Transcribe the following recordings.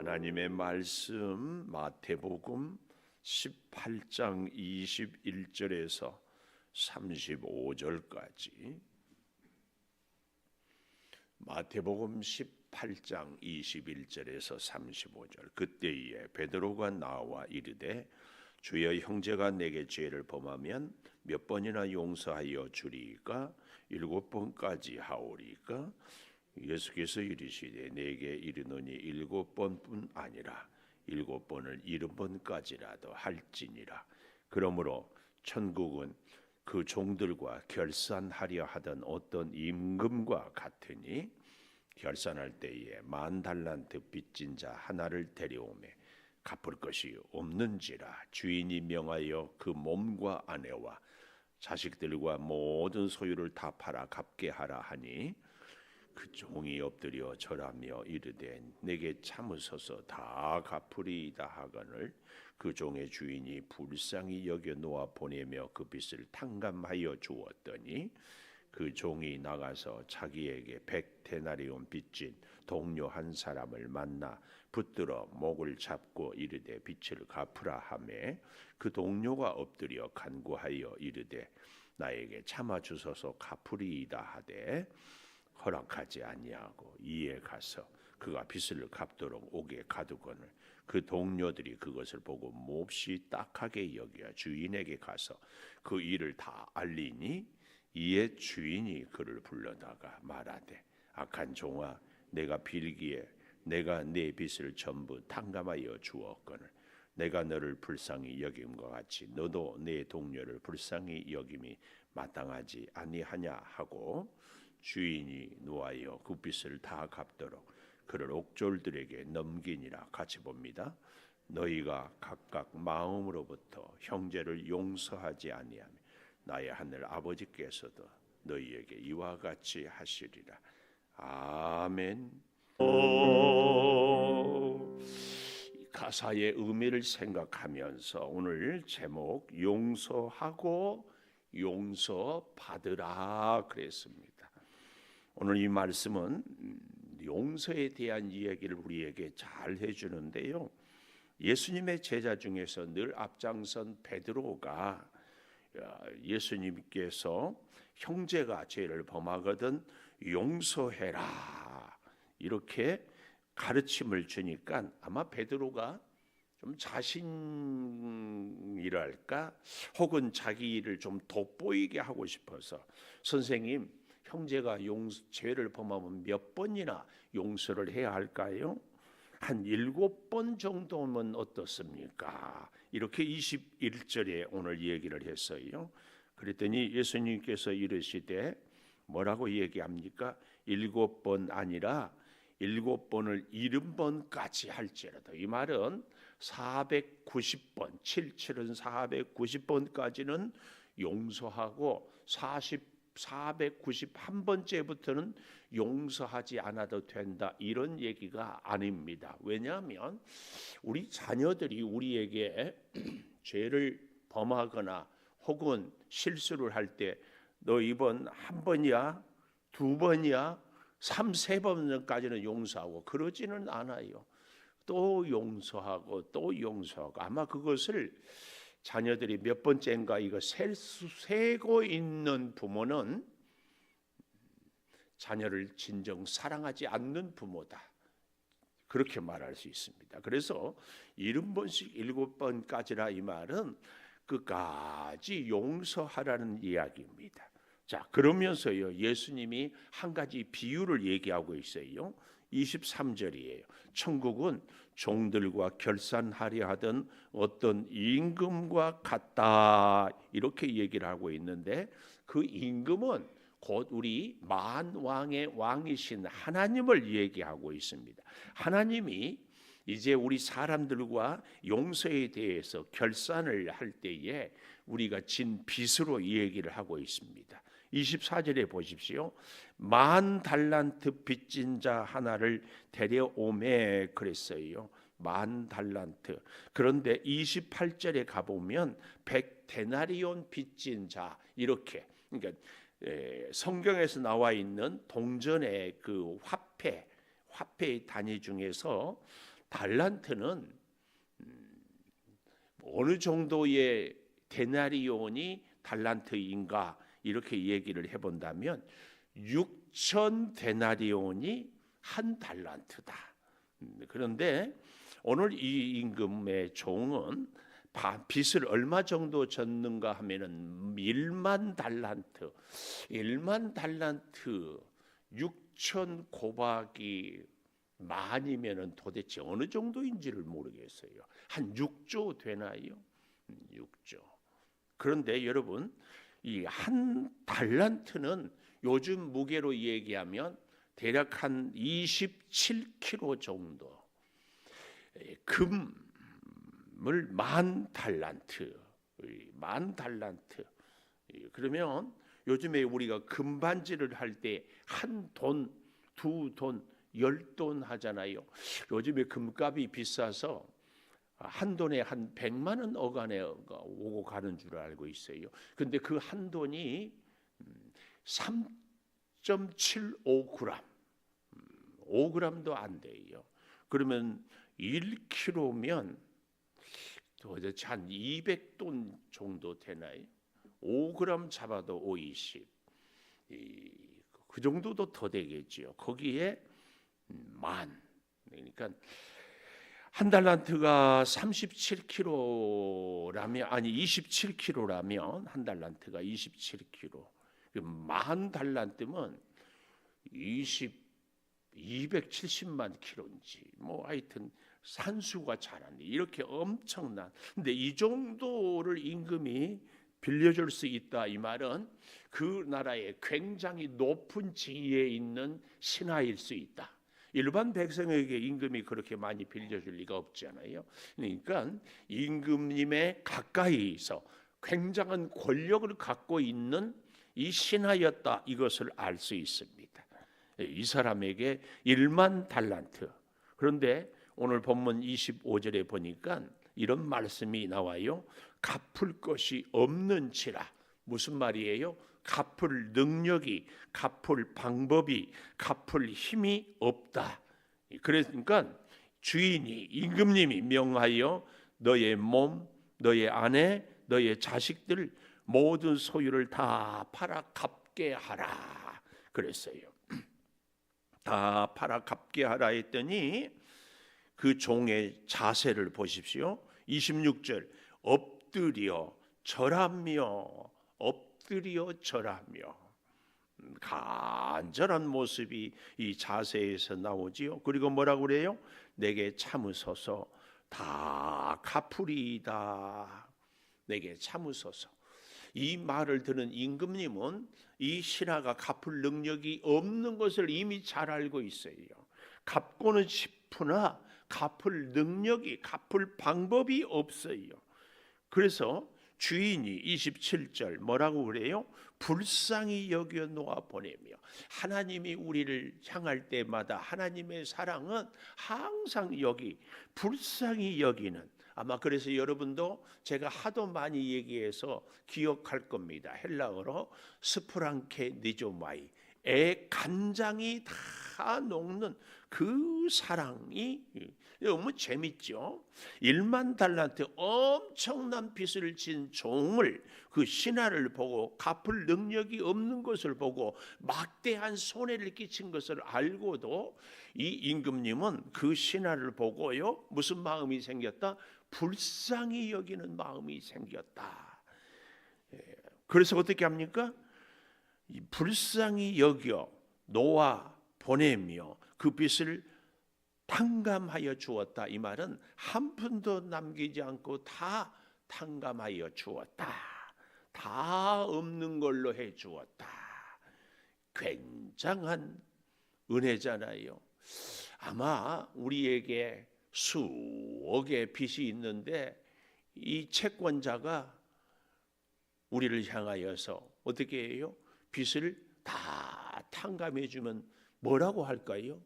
하나님의 말씀 마태복음 18장 21절에서 35절까지 마태복음 18장 21절에서 35절. 그때에 베드로가 나와 이르되 주여, 형제가 내게 죄를 범하면 몇 번이나 용서하여 주리이까? 7번까지 하오리이까? 예수께서 이르시되 내게 이르노니 7번뿐 아니라 7번을 70번까지라도 할지니라. 그러므로 천국은 그 종들과 결산하려 하던 어떤 임금과 같으니 결산할 때에 10,000달란트 빚진 자 하나를 데려오매 갚을 것이 없는지라. 주인이 명하여 그 몸과 아내와 자식들과 모든 소유를 다 팔아 갚게 하라 하니 그 종이 엎드려 절하며 이르되 내게 참으소서 다 갚으리이다 하거늘 그 종의 주인이 불쌍히 여겨 놓아 보내며 그 빚을 탕감하여 주었더니 그 종이 나가서 자기에게 100데나리온 빚진 동료 한 사람을 만나 붙들어 목을 잡고 이르되 빚을 갚으라 하매 그 동료가 엎드려 간구하여 이르되 나에게 참아 주소서 갚으리이다 하되 허락하지 아니하고 이에 가서 그가 빚을 갚도록 옥에 가두거늘 그 동료들이 그것을 보고 몹시 딱하게 여겨 주인에게 가서 그 일을 다 알리니 이에 주인이 그를 불러다가 말하되 악한 종아, 내가 빌기에 내가 네 빚을 전부 탕감하여 주었거늘 내가 너를 불쌍히 여김과 같이 너도 네 동료를 불쌍히 여김이 마땅하지 아니하냐 하고 주인이 노하여 그 빚을 다 갚도록 그를 옥졸들에게 넘기니라. 같이 봅니다. 너희가 각각 마음으로부터 형제를 용서하지 아니하며 나의 하늘 아버지께서도 너희에게 이와 같이 하시리라. 아멘. 가사의 의미를 생각하면서 오늘 제목 용서하고 용서받으라 그랬습니다. 오늘 이 말씀은 용서에 대한 이야기를 우리에게 잘 해주는데요. 예수님의 제자 중에서 늘 앞장선 베드로가 예수님께서 형제가 죄를 범하거든 용서해라 이렇게 가르침을 주니까 아마 베드로가 좀 자신이랄까 혹은 자기 일을 좀 돋보이게 하고 싶어서 선생님, 형제가 죄를 범하면 몇 번이나 용서를 해야 할까요? 한 7번 정도면 어떻습니까? 이렇게 21절에 오늘 얘기를 했어요. 그랬더니 예수님께서 이르시되 뭐라고 얘기합니까? 7번 아니라 7번을 70번까지 할지라도. 이 말은 490번, 77은 490번까지는 용서하고 491번째부터는 용서하지 않아도 된다, 이런 얘기가 아닙니다. 왜냐하면 우리 자녀들이 우리에게 죄를 범하거나 혹은 실수를 할 때 너 이번 한 번이야, 두 번이야, 3, 4번까지는 용서하고 그러지는 않아요. 또 용서하고 또 용서하고. 아마 그것을 자녀들이 몇 번째인가 이거 세고 있는 부모는 자녀를 진정 사랑하지 않는 부모다, 그렇게 말할 수 있습니다. 그래서 70번씩 7번까지라 이 말은 끝까지 용서하라는 이야기입니다. 자, 그러면서요 예수님이 한 가지 비유를 얘기하고 있어요. 23절이에요. 천국은 종들과 결산하려 하던 어떤 임금과 같다, 이렇게 얘기를 하고 있는데 그 임금은 곧 우리 만왕의 왕이신 하나님을 얘기하고 있습니다. 하나님이 이제 우리 사람들과 용서에 대해서 결산을 할 때에 우리가 진 빚으로 얘기를 하고 있습니다. 24절에 보십시오. 10,000달란트 빚진 자 하나를 데려오매 그랬어요. 10,000달란트. 그런데 28절에 가보면 100데나리온 빚진 자, 이렇게, 그러니까 성경에서 나와 있는 동전의 그 화폐 단위 중에서 달란트는 어느 정도의 데나리온이 달란트인가 이렇게 얘기를 해본다면 6천 데나리온이 한 달란트다. 그런데 오늘 이 임금의 종은 빚을 얼마 정도 졌는가 하면은 1만 달란트, 6천 고박이 만이면은 도대체 어느 정도인지를 모르겠어요. 한 6조 되나요? 6조. 그런데 여러분, 이 한 달란트는 요즘 무게로 얘기하면 대략 한 27kg 정도. 금을 만 달란트. 그러면 요즘에 우리가 금반지를 할 때 한 돈, 두 돈, 10돈 하잖아요. 요즘에 금값이 비싸서 한 돈에 한 100만 원 어간에 오고 가는 줄 알고 있어요. 근데 그 한 돈이 3.75g, 5g도 안 돼요. 그러면 1kg면 도대체 한 200돈 정도 되나요? 5g 잡아도 520. 그 정도도 더 되겠지요. 거기에 만. 그러니까 한 달란트가 37kg라면 아니 27kg라면 한 달란트가 27kg. 만 달란트면 270만 킬로인지 뭐 하여튼 산수가 잘하네. 이렇게 엄청난. 근데 이 정도를 임금이 빌려줄 수 있다 이 말은 그 나라의 굉장히 높은 지위에 있는 신하일 수 있다. 일반 백성에게 임금이 그렇게 많이 빌려줄 리가 없잖아요. 그러니까 임금님의 가까이서 굉장한 권력을 갖고 있는 이 신하였다 이것을 알 수 있습니다. 이 사람에게 1만 달란트. 그런데 오늘 본문 25절에 보니까 이런 말씀이 나와요. 갚을 것이 없는지라. 무슨 말이에요? 갚을 능력이, 갚을 방법이, 갚을 힘이 없다. 그러니까 주인이, 임금님이 명하여 너의 몸, 너의 아내, 너의 자식들 모든 소유를 다 팔아 갚게 하라 그랬어요. 다 팔아 갚게 하라 했더니 그 종의 자세를 보십시오. 26절 엎드려 절하며 간절한 모습이 이 자세에서 나오지요. 그리고 뭐라고 그래요? 내게 참으소서 다 갚으리이다. 내게 참으소서. 이 말을 들은 임금님은 이 신하가 갚을 능력이 없는 것을 이미 잘 알고 있어요. 갚고는 싶으나 갚을 능력이, 갚을 방법이 없어요. 그래서 주인이 27절 뭐라고 그래요? 불쌍히 여겨 놓아 보내며. 하나님이 우리를 향할 때마다 하나님의 사랑은 항상 여기 불쌍히 여기는. 아마 그래서 여러분도 제가 하도 많이 얘기해서 기억할 겁니다. 헬라어로 스프랑케 니조마이, 애 간장이 다 녹는 그 사랑이 너무 재밌죠. 1만 달란트 엄청난 빚을 진 종을, 그 신하를 보고 갚을 능력이 없는 것을 보고 막대한 손해를 끼친 것을 알고도 이 임금님은 그 신하를 보고요 무슨 마음이 생겼다? 불쌍히 여기는 마음이 생겼다. 그래서 어떻게 합니까? 불쌍히 여겨 놓아 보내며 그 빚을 탕감하여 주었다. 이 말은 한 푼도 남기지 않고 다 탕감하여 주었다. 다 없는 걸로 해 주었다. 굉장한 은혜잖아요. 아마 우리에게 수억의 빚이 있는데 이 채권자가 우리를 향하여서 어떻게 해요? 빚을 다 탕감해 주면 뭐라고 할까요?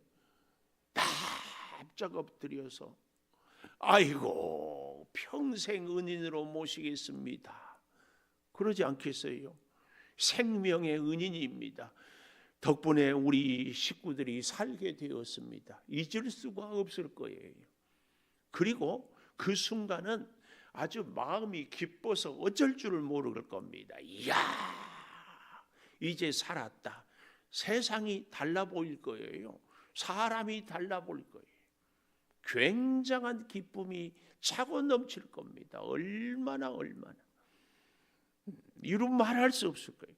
납작 엎드려서 아이고 평생 은인으로 모시겠습니다. 그러지 않겠어요? 생명의 은인입니다. 덕분에 우리 식구들이 살게 되었습니다. 잊을 수가 없을 거예요. 그리고 그 순간은 아주 마음이 기뻐서 어쩔 줄을 모를 겁니다. 이야, 이제 살았다. 세상이 달라 보일 거예요. 사람이 달라 보일 거예요. 굉장한 기쁨이 차고 넘칠 겁니다. 얼마나 이루 말할 수 없을 거예요.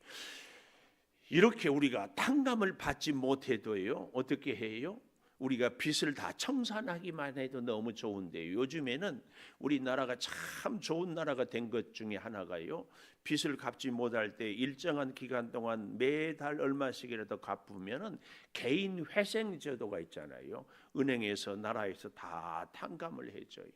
이렇게 우리가 탕감을 받지 못해도요, 어떻게 해요? 우리가 빚을 다 청산하기만 해도 너무 좋은데, 요즘에는 우리나라가 참 좋은 나라가 된 것 중에 하나가요, 빚을 갚지 못할 때 일정한 기간 동안 매달 얼마씩이라도 갚으면은 개인 회생 제도가 있잖아요. 은행에서, 나라에서 다 탕감을 해줘요.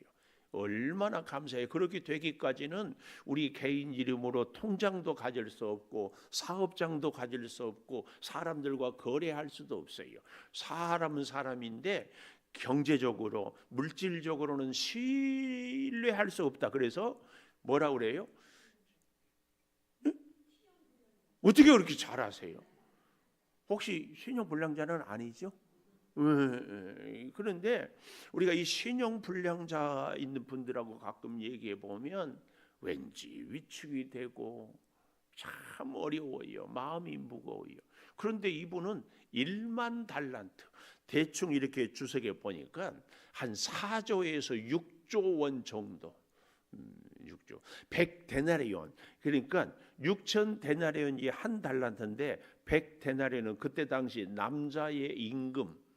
얼마나 감사해요. 그렇게 되기까지는 우리 개인 이름으로 통장도 가질 수 없고 사업장도 가질 수 없고 사람들과 거래할 수도 없어요. 사람은 사람인데 경제적으로, 물질적으로는 신뢰할 수 없다. 그래서 뭐라 그래요? 어떻게 그렇게 잘 아세요? 혹시 신용불량자는 아니죠? 그런데 우리가 이 신용불량자 있는 분들하고 가끔 얘기해 보면 왠지 위축이 되고 참 어려워요. 마음이 무거워요. 그런데 이분은 1만 달란트, 대충 이렇게 주석에 보니까 한 4조에서 6조 원 정도, 6조 100데나리온, 그러니까 6천 데나리온이 한 달란트인데 100데나리온은 그때 당시 남자의 임금,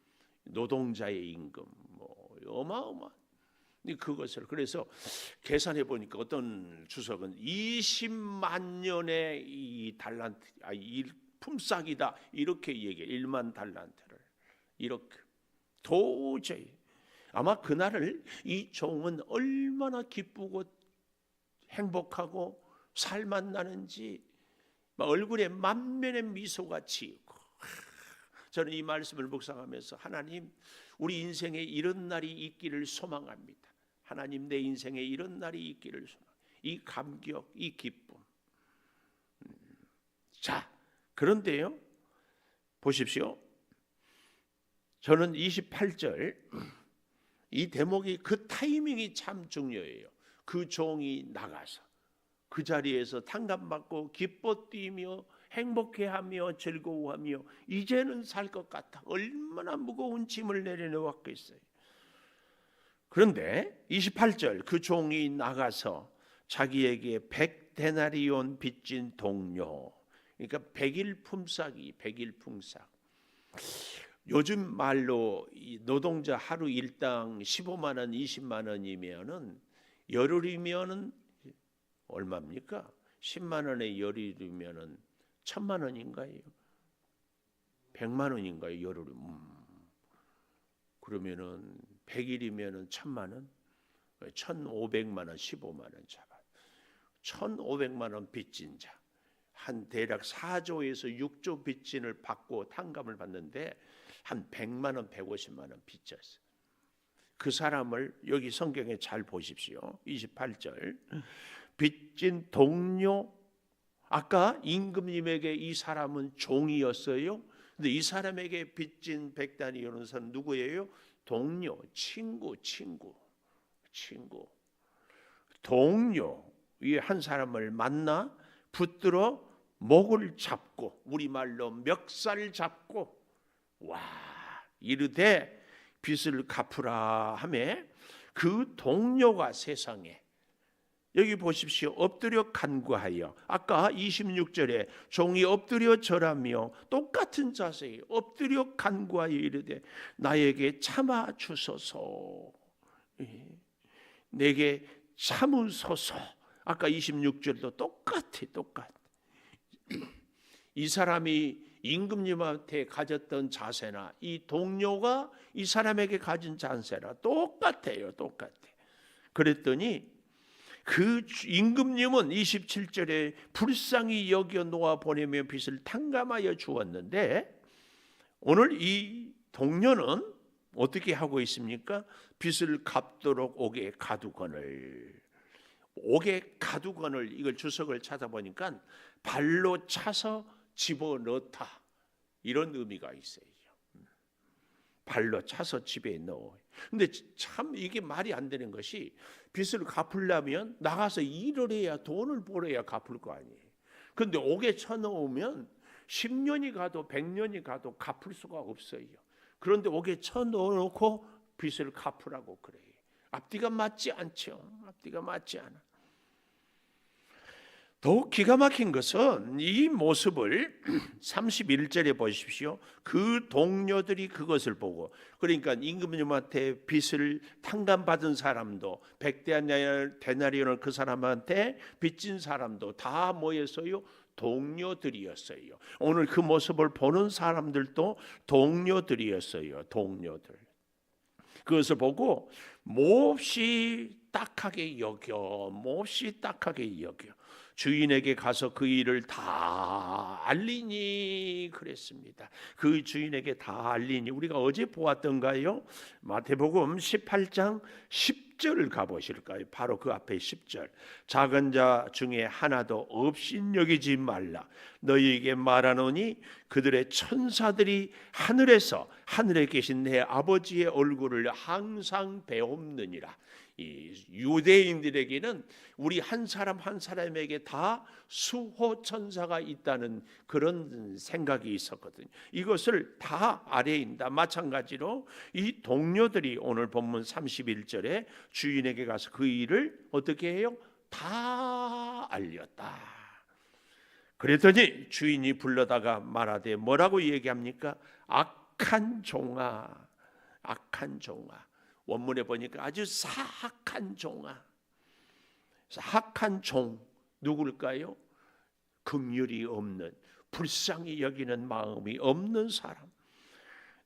노동자의 임금, 뭐 어마어마한 그것을, 그래서 계산해 보니까 어떤 주석은 20만 년의 이 달란트, 이 품삯이다, 이렇게 얘기해. 1만 달란트를 이렇게. 도저히 아마 그날을 이 종은 얼마나 기쁘고 행복하고 살맛 나는지 얼굴에 만면의 미소가 지고, 저는 이 말씀을 묵상하면서 하나님, 우리 인생에 이런 날이 있기를 소망합니다. 하나님, 내 인생에 이런 날이 있기를 소망. 이 감격, 이 기쁨. 자, 그런데요, 보십시오. 저는 28절 이 대목이, 그 타이밍이 참 중요해요. 그 종이 나가서 그 자리에서 탕감받고 기뻐 뛰며 행복해하며 즐거워하며 이제는 살 것 같아. 얼마나 무거운 짐을 내려놓았겠어요. 그런데 28절, 그 종이 나가서 자기에게 100데나리온 빚진 동료, 그러니까 100일 품삯. 요즘 말로 이 노동자 하루 일당 15만 원, 20만 원이면은 열흘이면은 얼마입니까? 10만 원에 열흘이면은 1000만 원인가요? 100만 원인가요? 열흘. 그러면은 100일이면은 1000만 원, 1500만 원, 15만 원 잡아. 1500만 원 빚진 자, 한 대략 4조에서 6조 빚진을 받고 탕감을 받는데 한 100만 원, 150만 원 빚졌어. 그 사람을 여기 성경에 잘 보십시오. 28절, 빚진 동료. 아까 임금님에게 이 사람은 종이었어요. 근데 이 사람에게 빚진 100데나리온은 사람 누구예요? 동료, 친구. 동료, 이 한 사람을 만나 붙들어 목을 잡고, 우리말로 멱살 잡고, 와, 이르되 빚을 갚으라 하매 그 동료가 세상에, 여기 보십시오, 엎드려 간구하여, 아까 26절에 종이 엎드려 절하며 똑같은 자세에 엎드려 간구하여 이르되 나에게 참아 주소서, 내게 참으소서. 아까 26절도 똑같아. 이 사람이 임금님한테 가졌던 자세나 이 동료가 이 사람에게 가진 자세나 똑같아요. 그랬더니 그 임금님은 27절에 불쌍히 여겨 놓아 보내며 빚을 탕감하여 주었는데, 오늘 이 동료는 어떻게 하고 있습니까? 빚을 갚도록 옥에 가두거늘. 이걸 주석을 찾아보니까 발로 차서 집어넣다, 이런 의미가 있어요. 발로 차서 집에 넣어요. 근데 참 이게 말이 안 되는 것이 빚을 갚으려면 나가서 일을 해야 돈을 벌어야 갚을 거 아니에요. 그런데 옥에 쳐넣으면 10년이 가도 100년이 가도 갚을 수가 없어요. 그런데 옥에 쳐넣어놓고 빚을 갚으라고 그래요. 앞뒤가 맞지 않죠. 앞뒤가 맞지 않아. 더욱 기가 막힌 것은 이 모습을 31절에 보십시오. 그 동료들이 그것을 보고, 그러니까 임금님한테 빚을 탕감받은 사람도 100데나리온을 그 사람한테 빚진 사람도 다 모였어요. 동료들이었어요. 오늘 그 모습을 보는 사람들도 동료들이었어요. 동료들. 그것을 보고 몹시 딱하게 여겨, 몹시 딱하게 여겨 주인에게 가서 그 일을 다 알리니 그랬습니다. 그 주인에게 다 알리니. 우리가 어제 보았던가요? 마태복음 18장 10절을 가보실까요? 바로 그 앞에 10절. 작은 자 중에 하나도 없인 여기지 말라. 너희에게 말하노니 그들의 천사들이 하늘에서 하늘에 계신 내 아버지의 얼굴을 항상 배옵느니라. 이 유대인들에게는 우리 한 사람 한 사람에게 다 수호 천사가 있다는 그런 생각이 있었거든요. 이것을 다 아뢰인다. 마찬가지로 이 동료들이 오늘 본문 31절에 주인에게 가서 그 일을 어떻게 해요? 다 알렸다. 그랬더니 주인이 불러다가 말하되 뭐라고 얘기합니까? 악한 종아, 악한 종아. 원문에 보니까 아주 사악한 종아. 사악한 종 누굴까요? 긍휼이 없는, 불쌍히 여기는 마음이 없는 사람.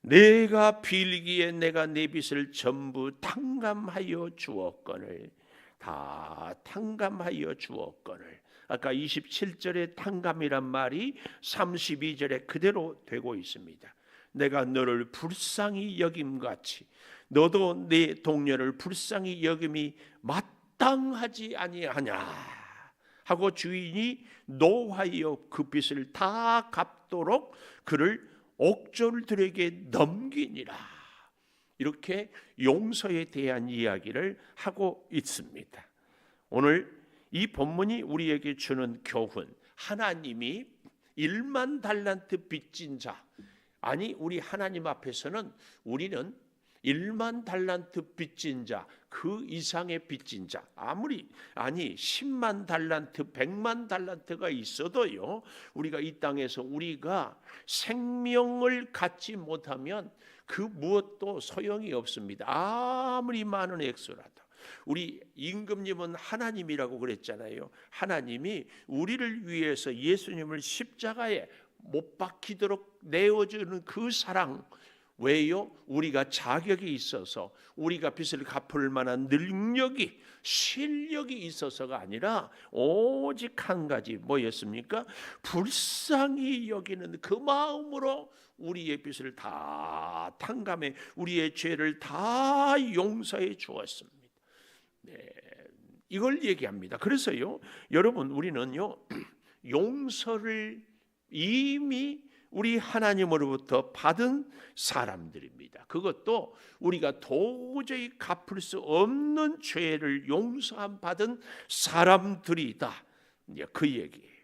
내가 빌기에 내가 내 빚을 전부 탕감하여 주었거늘. 다 탕감하여 주었거늘. 아까 27절의 탕감이란 말이 32절에 그대로 되고 있습니다. 내가 너를 불쌍히 여김같이 너도 내 동료를 불쌍히 여김이 마땅하지 아니하냐 하고 주인이 노하여 그 빚을 다 갚도록 그를 옥졸들에게 넘기니라. 이렇게 용서에 대한 이야기를 하고 있습니다. 오늘 이 본문이 우리에게 주는 교훈, 하나님이 1만 달란트 빚진 자, 아니 우리 하나님 앞에서는 우리는 1만 달란트 빚진 자, 그 이상의 빚진 자, 아무리 10만 달란트, 100만 달란트가 있어도요, 우리가 이 땅에서 우리가 생명을 갖지 못하면 그 무엇도 소용이 없습니다. 아무리 많은 액수라도. 우리 임금님은 하나님이라고 그랬잖아요. 하나님이 우리를 위해서 예수님을 십자가에 못 박히도록 내어주는 그 사랑, 왜요? 우리가 자격이 있어서, 우리가 빚을 갚을 만한 능력이, 실력이 있어서가 아니라 오직 한 가지 뭐였습니까? 불쌍히 여기는 그 마음으로 우리의 빚을 다 탕감해 우리의 죄를 다 용서해 주었습니다. 네, 이걸 얘기합니다. 그래서요, 여러분, 우리는요 용서를 이미 우리 하나님으로부터 받은 사람들입니다. 그것도 우리가 도저히 갚을 수 없는 죄를 용서함 받은 사람들이다. 그 얘기예요.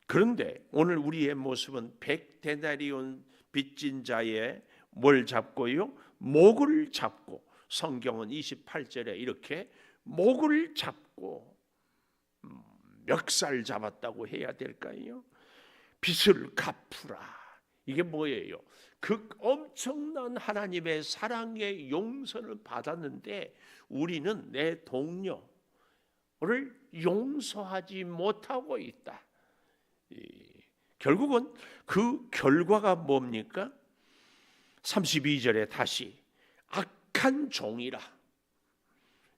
그런데 오늘 우리의 모습은 100데나리온 빚진 자의 뭘 잡고요? 목을 잡고, 성경은 28절에 이렇게 목을 잡고 멱살 잡았다고 해야 될까요? 빚을 갚으라. 이게 뭐예요? 그 엄청난 하나님의 사랑의 용서를 받았는데 우리는 내 동료를 용서하지 못하고 있다. 결국은 그 결과가 뭡니까? 32절에 다시 악한 종이라.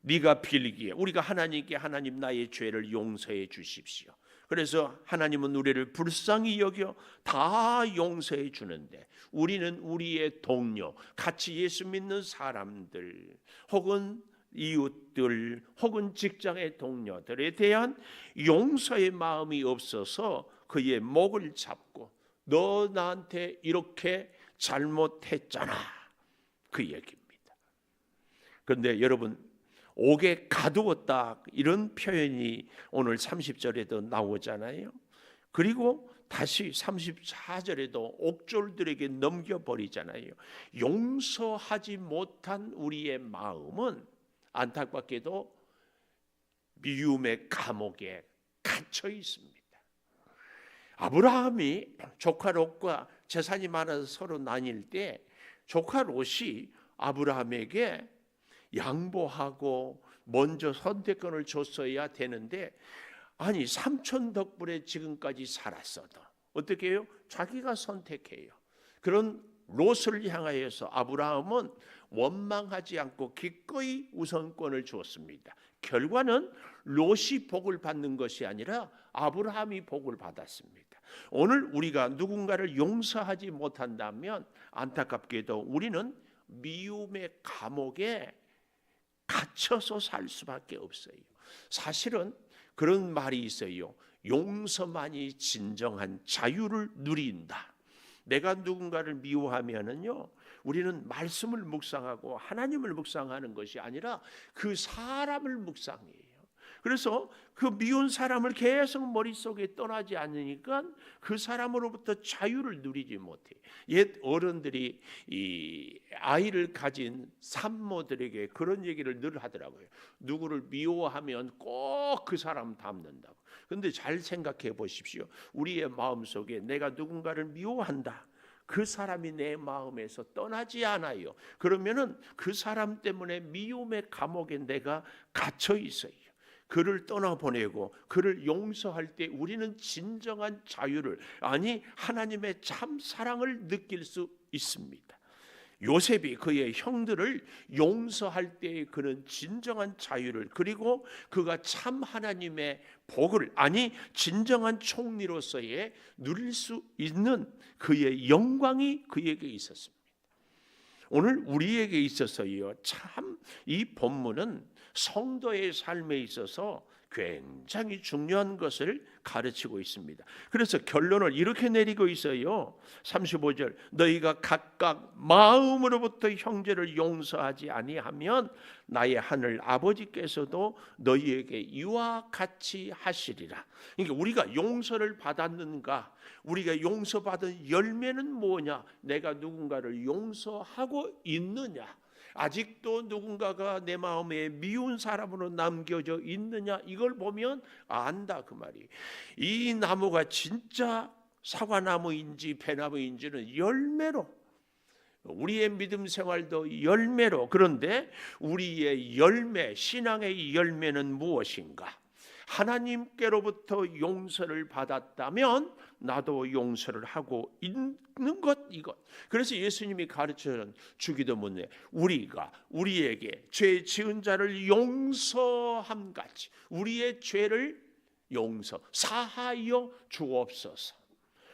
네가 빌기에, 우리가 하나님께 하나님 나의 죄를 용서해 주십시오. 그래서 하나님은 우리를 불쌍히 여겨 다 용서해 주는데 우리는 우리의 동료, 같이 예수 믿는 사람들 혹은 이웃들 혹은 직장의 동료들에 대한 용서의 마음이 없어서 그의 목을 잡고 너 나한테 이렇게 잘못했잖아. 그 얘기입니다. 그런데 여러분, 옥에 가두었다 이런 표현이 오늘 30절에도 나오잖아요. 그리고 다시 34절에도 옥졸들에게 넘겨버리잖아요. 용서하지 못한 우리의 마음은 안타깝게도 미움의 감옥에 갇혀 있습니다. 아브라함이 조카 롯과 재산이 많아서 서로 나뉠 때 조카 롯이 아브라함에게 양보하고 먼저 선택권을 줬어야 되는데, 아니 삼촌 덕분에 지금까지 살았어도 어떻게 해요? 자기가 선택해요. 그런 롯을 향하여서 아브라함은 원망하지 않고 기꺼이 우선권을 주었습니다. 결과는 롯이 복을 받는 것이 아니라 아브라함이 복을 받았습니다. 오늘 우리가 누군가를 용서하지 못한다면 안타깝게도 우리는 미움의 감옥에 갇혀서 살 수밖에 없어요. 사실은 그런 말이 있어요. 용서만이 진정한 자유를 누린다. 내가 누군가를 미워하면은요, 우리는 말씀을 묵상하고 하나님을 묵상하는 것이 아니라 그 사람을 묵상해요. 그래서 그 미운 사람을 계속 머릿속에 떠나지 않으니까 그 사람으로부터 자유를 누리지 못해. 옛 어른들이 이 아이를 가진 산모들에게 그런 얘기를 늘 하더라고요. 누구를 미워하면 꼭 그 사람 닮는다고. 그런데 잘 생각해 보십시오. 우리의 마음속에 내가 누군가를 미워한다. 그 사람이 내 마음에서 떠나지 않아요. 그러면은 그 사람 때문에 미움의 감옥에 내가 갇혀 있어요. 그를 떠나보내고 그를 용서할 때 우리는 진정한 자유를, 아니 하나님의 참 사랑을 느낄 수 있습니다. 요셉이 그의 형들을 용서할 때의 그는 진정한 자유를, 그리고 그가 참 하나님의 복을, 아니 진정한 총리로서의 누릴 수 있는 그의 영광이 그에게 있었습니다. 오늘 우리에게 있어서요, 참 이 본문은 성도의 삶에 있어서 굉장히 중요한 것을 가르치고 있습니다. 그래서 결론을 이렇게 내리고 있어요. 35절, 너희가 각각 마음으로부터 형제를 용서하지 아니하면 나의 하늘 아버지께서도 너희에게 이와 같이 하시리라. 그러니까 우리가 용서를 받았는가? 우리가 용서받은 열매는 뭐냐? 내가 누군가를 용서하고 있느냐? 아직도 누군가가 내 마음에 미운 사람으로 남겨져 있느냐, 이걸 보면 안다 그 말이. 이 나무가 진짜 사과나무인지 배나무인지는 열매로, 우리의 믿음 생활도 열매로. 그런데 우리의 열매, 신앙의 열매는 무엇인가? 하나님께로부터 용서를 받았다면 나도 용서를 하고 있는 것, 이것. 그래서 예수님이 가르쳐 주기도 전에 우리가 우리에게 죄 지은 자를 용서함 같이 우리의 죄를 사하여 주옵소서.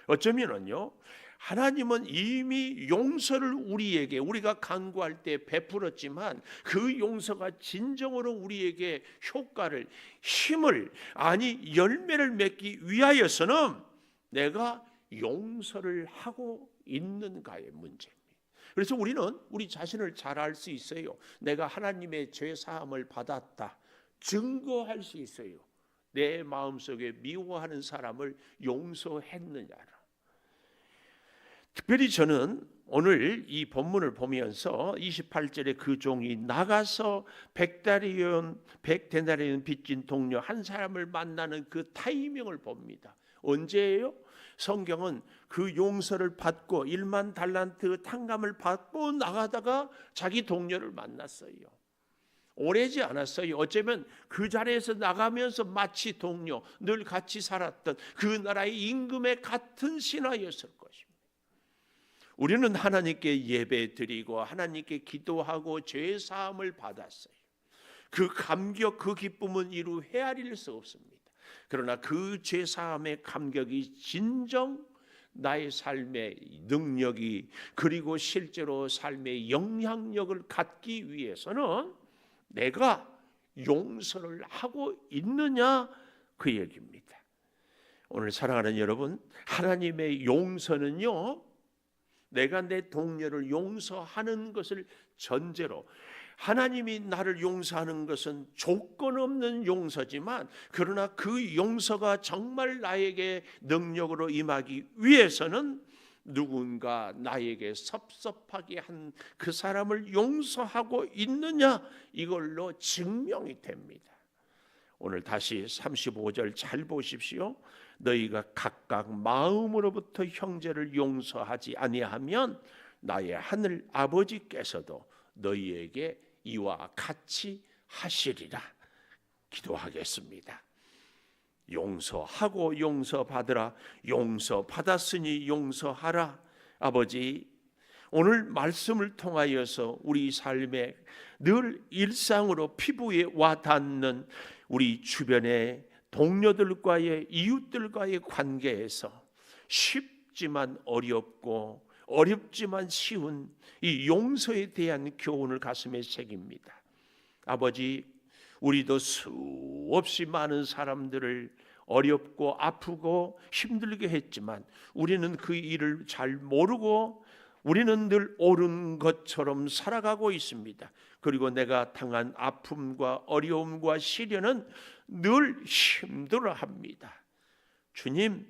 어쩌면은요, 하나님은 이미 용서를 우리에게, 우리가 간구할 때 베풀었지만 그 용서가 진정으로 우리에게 효과를, 힘을, 아니 열매를 맺기 위하여서는 내가 용서를 하고 있는가의 문제입니다. 그래서 우리는 우리 자신을 잘 알 수 있어요. 내가 하나님의 죄 사함을 받았다 증거할 수 있어요. 내 마음속에 미워하는 사람을 용서했느냐를. 특별히 저는 오늘 이 본문을 보면서 28절에 그 종이 나가서 100데나리온 빚진 동료 한 사람을 만나는 그 타이밍을 봅니다. 언제예요? 성경은 그 용서를 받고 1만 달란트 탕감을 받고 나가다가 자기 동료를 만났어요. 오래지 않았어요. 어쩌면 그 자리에서 나가면서 마치 동료, 늘 같이 살았던 그 나라의 임금의 같은 신하였을 것입니다. 우리는 하나님께 예배드리고 하나님께 기도하고 죄 사함을 받았어요. 그 감격, 그 기쁨은 이루 헤아릴 수 없습니다. 그러나 그 죄 사함의 감격이 진정 나의 삶의 능력이, 그리고 실제로 삶의 영향력을 갖기 위해서는 내가 용서를 하고 있느냐, 그 얘기입니다. 오늘 사랑하는 여러분, 하나님의 용서는요, 내가 내 동료를 용서하는 것을 전제로 하나님이 나를 용서하는 것은 조건 없는 용서지만 그러나 그 용서가 정말 나에게 능력으로 임하기 위해서는 누군가 나에게 섭섭하게 한 그 사람을 용서하고 있느냐 이걸로 증명이 됩니다. 오늘 다시 35절 잘 보십시오. 너희가 각각 마음으로부터 형제를 용서하지 아니하면 나의 하늘 아버지께서도 너희에게 이와 같이 하시리라. 기도하겠습니다. 용서하고 용서받으라. 용서받았으니 용서하라. 아버지, 오늘 말씀을 통하여서 우리 삶에 늘 일상으로 피부에 와닿는 우리 주변의 동료들과의 이웃들과의 관계에서 쉽지만 어렵고 어렵지만 쉬운 이 용서에 대한 교훈을 가슴에 새깁니다. 아버지, 우리도 수없이 많은 사람들을 어렵고 아프고 힘들게 했지만 우리는 그 일을 잘 모르고 우리는 늘 옳은 것처럼 살아가고 있습니다. 그리고 내가 당한 아픔과 어려움과 시련은 늘 힘들어합니다. 주님,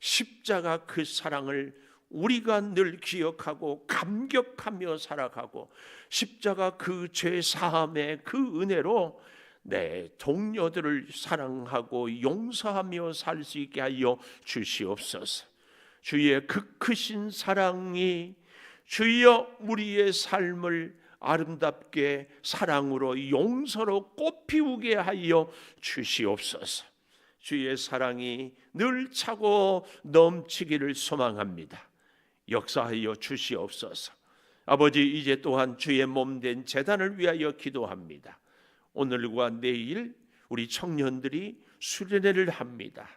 십자가 그 사랑을 우리가 늘 기억하고 감격하며 살아가고 십자가 그 죄 사함의 그 은혜로 내 동료들을 사랑하고 용서하며 살 수 있게 하여 주시옵소서. 주의 그 크신 사랑이 주여 우리의 삶을 아름답게 사랑으로 용서로 꽃피우게 하여 주시옵소서. 주의 사랑이 늘 차고 넘치기를 소망합니다. 역사하여 주시옵소서. 아버지, 이제 또한 주의 몸된 제단을 위하여 기도합니다. 오늘과 내일 우리 청년들이 수련회를 합니다.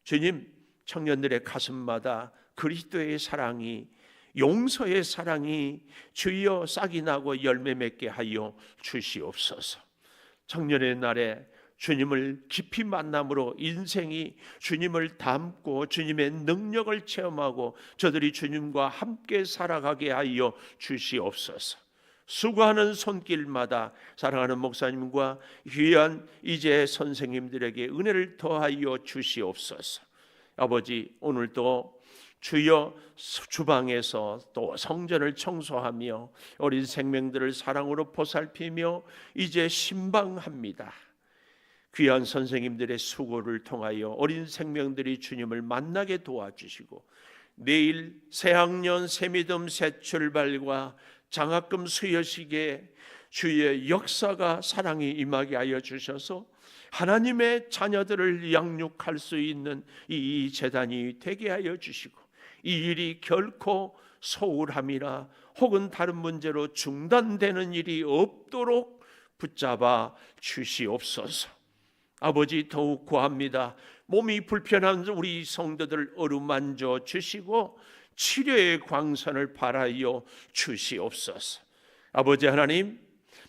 주님, 청년들의 가슴마다 그리스도의 사랑이, 용서의 사랑이 주여 싹이 나고 열매 맺게 하여 주시옵소서. 청년의 날에 주님을 깊이 만남으로 인생이 주님을 닮고 주님의 능력을 체험하고 저들이 주님과 함께 살아가게 하여 주시옵소서. 수고하는 손길마다 사랑하는 목사님과 귀한 이제 선생님들에게 은혜를 더하여 주시옵소서. 아버지, 오늘도 주여 주방에서 또 성전을 청소하며 어린 생명들을 사랑으로 보살피며 이제 신방합니다. 귀한 선생님들의 수고를 통하여 어린 생명들이 주님을 만나게 도와주시고 내일 새학년 새믿음 새 출발과 장학금 수여식에 주의 역사가 사랑이 임하게 하여 주셔서 하나님의 자녀들을 양육할 수 있는 이 재단이 되게 하여 주시고 이 일이 결코 소홀함이나 혹은 다른 문제로 중단되는 일이 없도록 붙잡아 주시옵소서. 아버지, 더욱 구합니다. 몸이 불편한 우리 성도들 어루만져 주시고 치료의 광선을 발하여 주시옵소서. 아버지 하나님,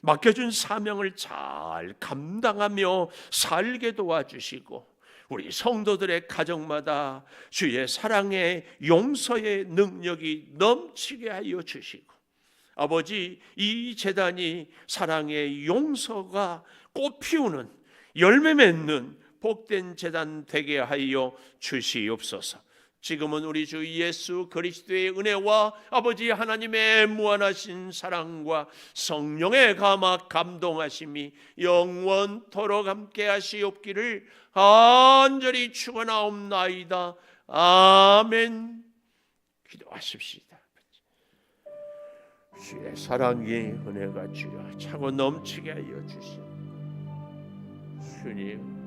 맡겨준 사명을 잘 감당하며 살게 도와주시고 우리 성도들의 가정마다 주의 사랑의 용서의 능력이 넘치게 하여 주시고 아버지, 이 제단이 사랑의 용서가 꽃피우는 열매 맺는 복된 제단 되게 하여 주시옵소서. 지금은 우리 주 예수 그리스도의 은혜와 아버지 하나님의 무한하신 사랑과 성령의 감화 감동하심이 영원토록 함께 하시옵기를 간절히 축원하옵나이다. 아멘. 기도하십시다. 주의 사랑의 은혜가 주여 차고 넘치게 하여 주시옵소서. 주님,